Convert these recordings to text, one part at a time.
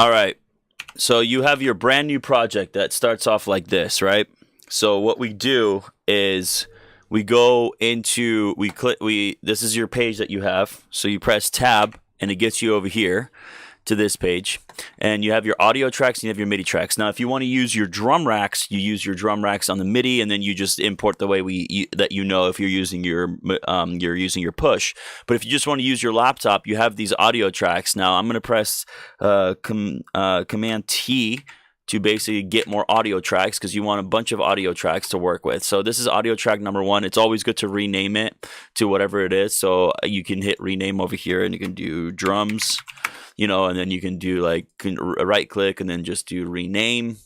All right. So you have your brand new project that starts off like this, right? So what we do is we go into this is your page that you have. So you press tab and it gets you over here to this page, and you have your audio tracks and you have your MIDI tracks. Now, if you want to use your drum racks, you use your drum racks on the MIDI, and then you just import the way if you're using your push. But if you just want to use your laptop, you have these audio tracks. Now, I'm going to press Command T to basically get more audio tracks, because you want a bunch of audio tracks to work with. So this is audio track number 1. It's always good to rename it to whatever it is. So you can hit rename over here, and you can do drums. And then you can do right click and then just do rename,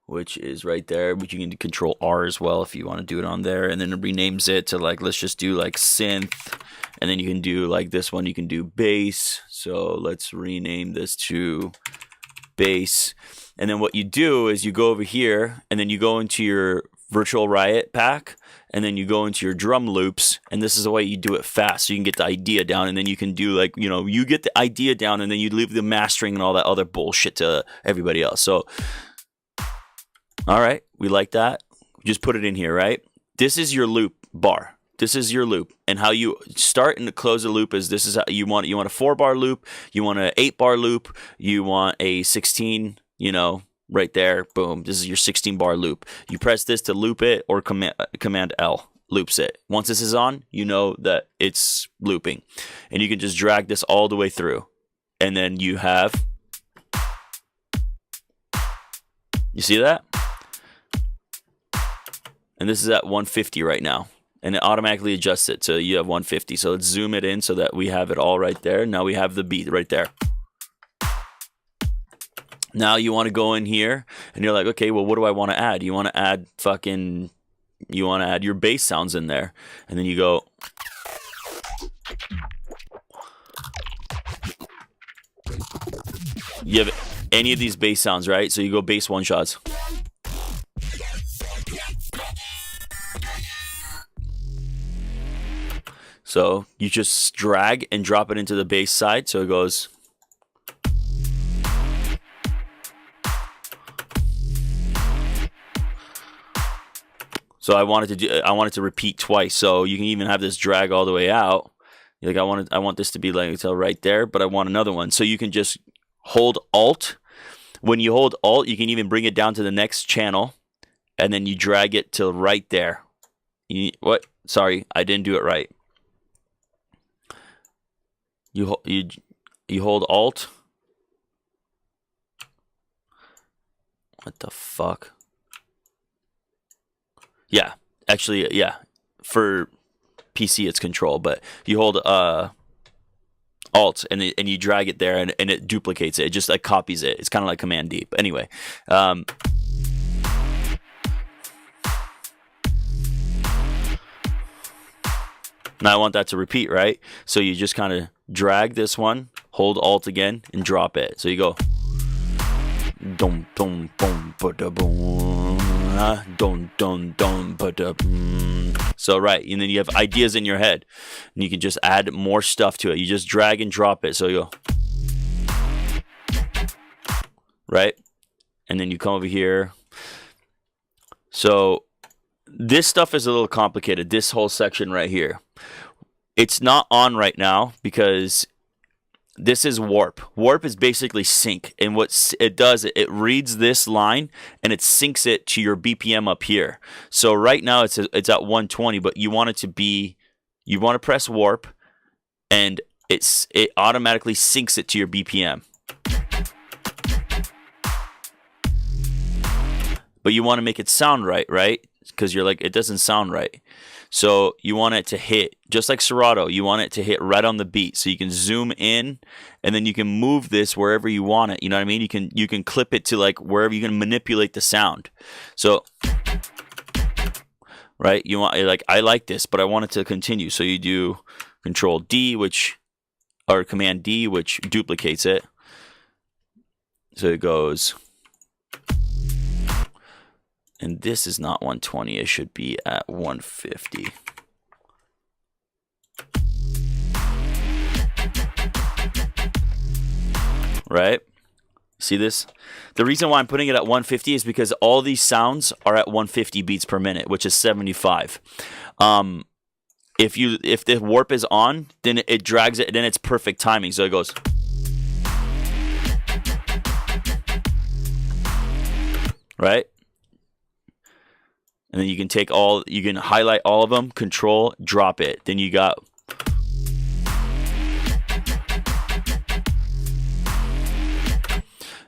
which is right there. But you can do Control R as well if you want to do it on there. And then it renames it to let's just do synth. And then you can do this one, you can do bass. So let's rename this to bass. And then what you do is you go over here and then you go into your Virtual Riot pack, and then you go into your drum loops, and this is the way you do it fast, so you can get the idea down, and then you can do you get the idea down, and then you leave the mastering and all that other bullshit to everybody else. So, all right, we like that. Just put it in here, right? This is your loop bar. This is your loop, and how you start and close a loop is this is how you want. You want a 4-bar loop, you want an 8-bar loop, you want a 16. Right there, boom. This is your 16-bar loop. You press this to loop it, or Command L loops it. Once this is on, you know that it's looping. And you can just drag this all the way through. And then you have... You see that? And this is at 150 right now. And it automatically adjusts it, so you have 150. So let's zoom it in so that we have it all right there. Now we have the beat right there. Now you want to go in here and you're like, okay, well, what do I want to add? You want to add your bass sounds in there. And then you go, you have any of these bass sounds, right? So you go bass one shots. So you just drag and drop it into the bass side. So it goes. So I wanted to repeat twice. So you can even have this drag all the way out. I want this to be until right there, but I want another one. So you can just hold Alt. When you hold Alt, you can even bring it down to the next channel, and then you drag it to right there. What? Sorry, I didn't do it right. You hold Alt. What the fuck? Yeah, actually, yeah. For PC, it's Control, but you hold Alt and you drag it there, and it duplicates it. It just copies it. It's kind of like Command D. But anyway, now I want that to repeat, right? So you just kind of drag this one, hold Alt again, and drop it. So you go. Dum dum boom ba boom. Dun dun dun ba boom. So right, and then you have ideas in your head, and you can just add more stuff to it. You just drag and drop it. So you go right, and then you come over here. So this stuff is a little complicated. This whole section right here, it's not on right now because this is warp. Warp is basically sync, and what it does, it reads this line and it syncs it to your BPM up here. So right now it's at 120, but you want it to be, you want to press warp, and it automatically syncs it to your BPM. But you want to make it sound right, right? Because you're like, it doesn't sound right. So you want it to hit, just like Serato, you want it to hit right on the beat. So you can zoom in, and then you can move this wherever you want it. You know what I mean? You can clip it to wherever you can manipulate the sound. So, right, you want I like this, but I want it to continue. So you do Control D, or Command D, which duplicates it. So it goes. And this is not 120. It should be at 150. right? See this? The reason why I'm putting it at 150 is because all these sounds are at 150 beats per minute, which is 75. If the warp is on, then it drags it, then it's perfect timing. So it goes. Right? And then you can highlight all of them, control, drop it. Then you got.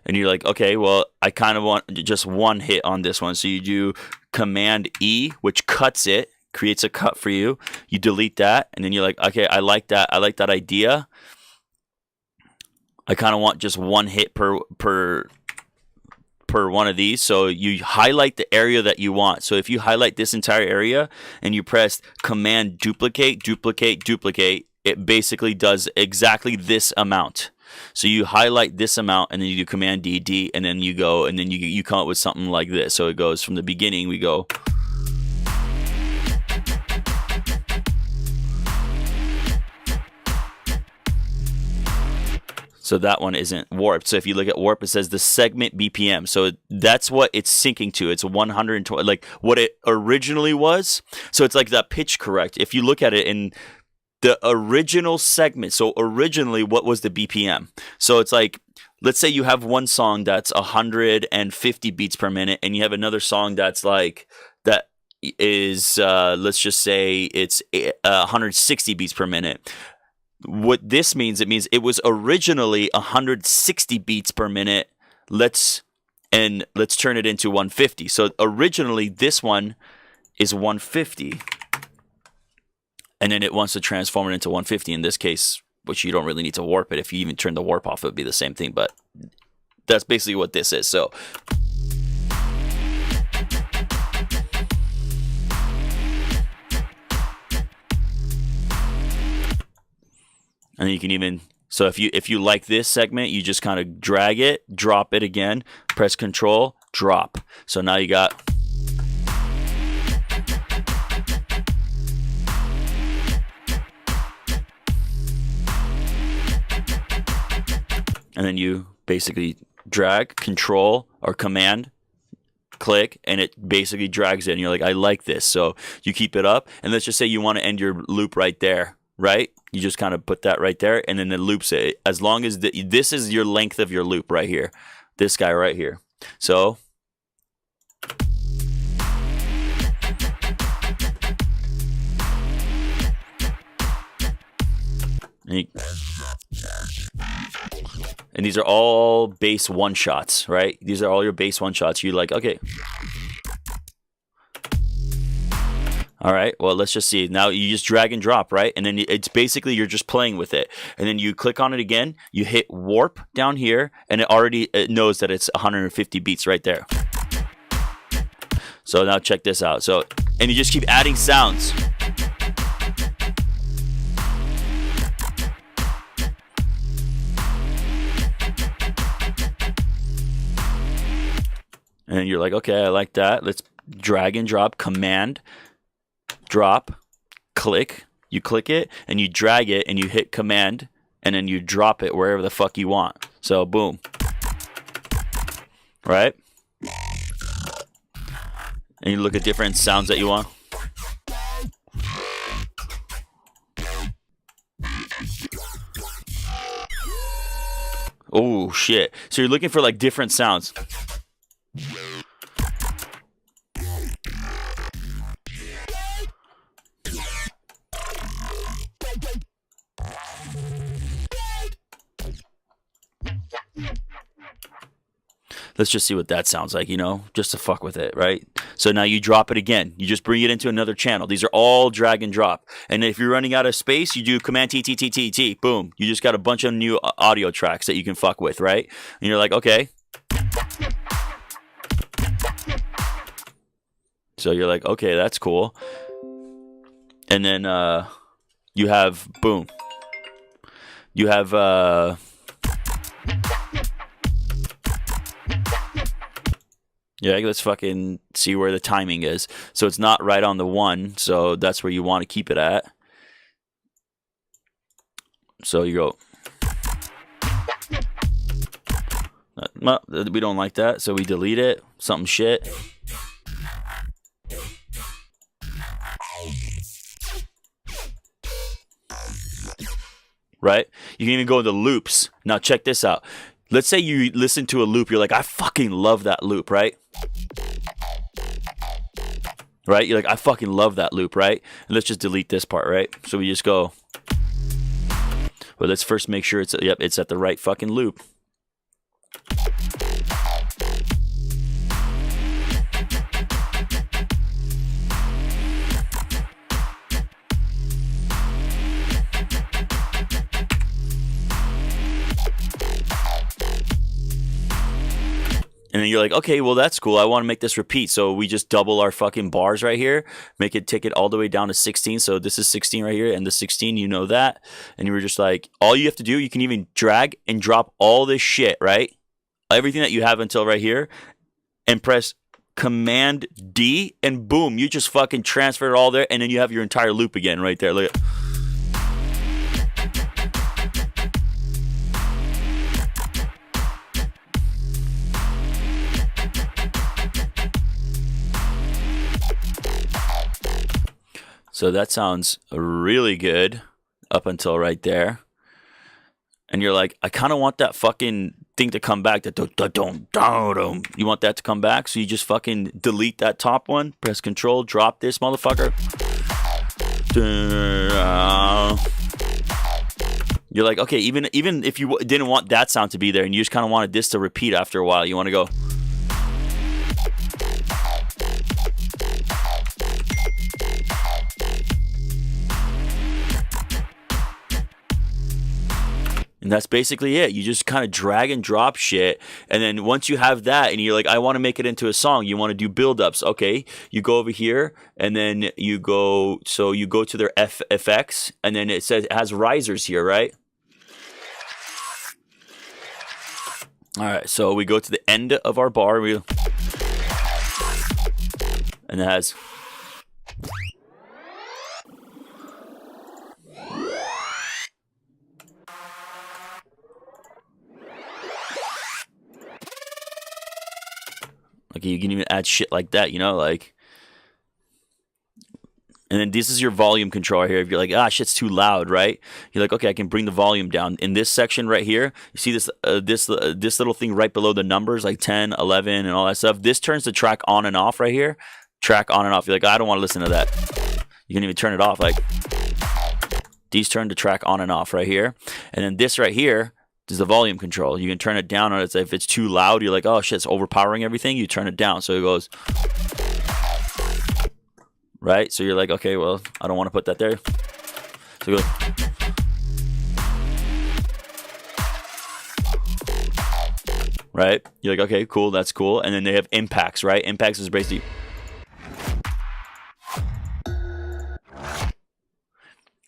And you're like, okay, well, I kind of want just one hit on this one. So you do Command E, which cuts it, creates a cut for you. You delete that, and then you're like, okay, I like that. I like that idea. I kind of want just one hit per one of these. So you highlight the area that you want. So if you highlight this entire area and you press Command Duplicate, Duplicate, Duplicate, it basically does exactly this amount. So you highlight this amount and then you do Command D, D, and then you go and then you come up with something like this. So it goes from the beginning, we go. So that one isn't warped. So if you look at warp, it says the segment BPM. So that's what it's syncing to. It's 120, like what it originally was. So it's like that pitch correct. If you look at it in the original segment, so originally what was the BPM? So it's like, let's say you have one song that's 150 beats per minute, and you have another song that's like, that is, let's just say it's 160 beats per minute. What this means, it means it was originally 160 beats per minute. Let's turn it into 150. So originally this one is 150. And then it wants to transform it into 150 in this case, which you don't really need to warp it. If you even turn the warp off, it would be the same thing. But that's basically what this is. So and then you can even, so if you like this segment, you just kind of drag it, drop it again, press Control, drop. So now you got. And then you basically drag, Control, or Command, click, and it basically drags it. And you're like, I like this. So you keep it up. And let's just say you want to end your loop right there, right? You just kind of put that right there, and then it loops it. As long as this is your length of your loop right here. This guy right here. So. And these are all bass one shots, right? These are all your bass one shots. You're like, okay. All right, well, let's just see. Now you just drag and drop, right? And then it's basically you're just playing with it. And then you click on it again, you hit warp down here, and it knows that it's 150 beats right there. So now check this out. So, and you just keep adding sounds. And you're like, okay, I like that. Let's drag and drop, Command, drop, click. You click it and you drag it and you hit Command and then you drop it wherever the fuck you want. So boom. Right? And you look at different sounds that you want. Oh shit. So you're looking for like different sounds. Let's just see what that sounds like, just to fuck with it, right? So now you drop it again. You just bring it into another channel. These are all drag and drop. And if you're running out of space, you do Command T, T, T, T, T. Boom. You just got a bunch of new audio tracks that you can fuck with, right? And you're like, okay. So you're like, okay, that's cool. And then you have, boom. You have... Yeah, let's fucking see where the timing is. So it's not right on the 1, so that's where you want to keep it at. So you go. Well, we don't like that, so we delete it. Something shit. Right? You can even go into loops. Now check this out. Let's say you listen to a loop. You're like, I fucking love that loop, right? Right? You're like, I fucking love that loop, right? And let's just delete this part, right? So we just go. But let's first make sure it's at the right fucking loop. And then you're like, okay, well, that's cool. I want to make this repeat. So we just double our fucking bars right here, take it all the way down to 16. So this is 16 right here, and the 16, you know that. And you were just like, all you have to do, you can even drag and drop all this shit, right? Everything that you have until right here, and press Command D, and boom, you just fucking transfer it all there, and then you have your entire loop again right there. Look at. So that sounds really good up until right there. And you're like, I kind of want that fucking thing to come back. You want that to come back? So you just fucking delete that top one. Press Control, drop this motherfucker. You're like, okay, even if you didn't want that sound to be there and you just kind of wanted this to repeat after a while, you want to go. And that's basically it. You just kind of drag and drop shit. And then once you have that and you're like, I want to make it into a song, you want to do build-ups. Okay, you go over here and then you go to their FX, and then it has risers here, right? All right, so we go to the end of our bar. And it has... Okay, you can even add shit like that, you know, like. And then this is your volume control here. If you're like, shit's too loud, right? You're like, okay, I can bring the volume down. In this section right here, you see this little thing right below the numbers, like 10, 11, and all that stuff. This turns the track on and off right here. Track on and off. You're like, I don't want to listen to that. You can even turn it off. Like, these turn the track on and off right here. And then this right here is the volume control. You can turn it down, or if it's too loud, you're like, oh shit, it's overpowering everything. You turn it down, so it goes right. So you're like, okay, well, I don't want to put that there. So it goes. Right. You're like, okay, cool, that's cool. And then they have impacts, right? Impacts is basically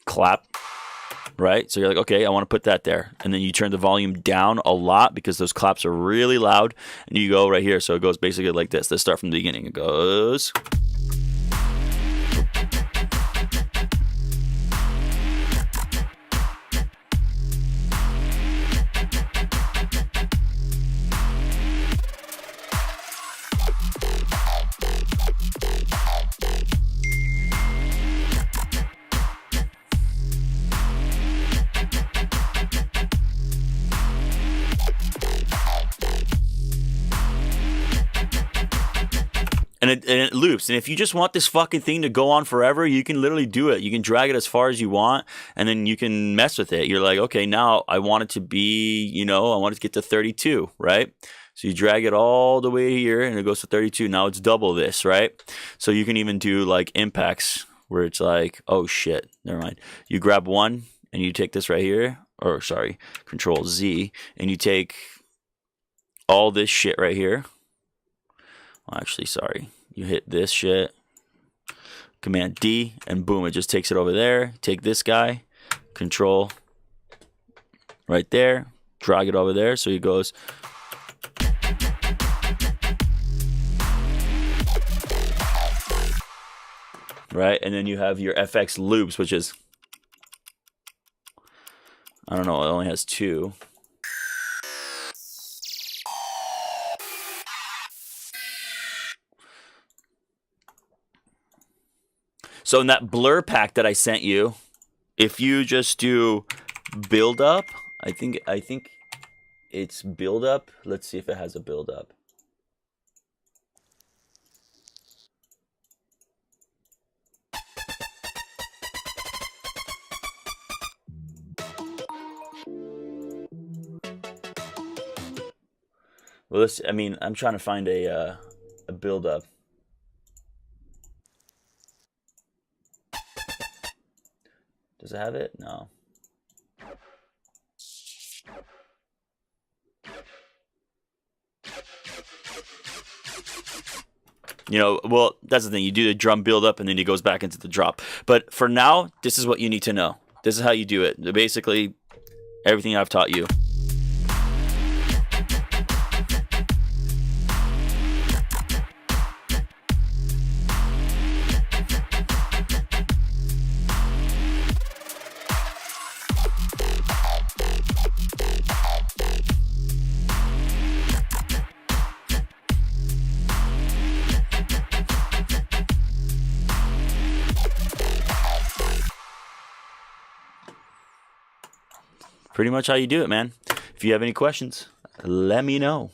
clap. Right? So you're like, okay, I want to put that there. And then you turn the volume down a lot because those claps are really loud. And you go right here. So it goes basically like this. Let's start from the beginning. It goes. And it loops. And if you just want this fucking thing to go on forever, you can literally do it. You can drag it as far as you want, and then you can mess with it. You're like, okay, now I want it to be, I want it to get to 32, right? So you drag it all the way here, and it goes to 32. Now it's double this, right? So you can even do like impacts where it's like, oh shit, never mind. You grab one, and you take this right here, or sorry, Control Z, and you take all this shit right here. Actually, sorry. You hit this shit. Command D, and boom, it just takes it over there. Take this guy. Control. Right there. Drag it over there. So he goes. Right? And then you have your FX loops, which is. I don't know. It only has 2. So in that blur pack that I sent you, if you just do build up, I think it's build up. Let's see if it has a build up. Well, I mean, I'm trying to find a build up. Does it have it? No. You know, well, that's the thing. You do the drum build up and then he goes back into the drop. But for now, this is what you need to know. This is how you do it. Basically, everything I've taught you. Pretty much how you do it, man. If you have any questions, let me know.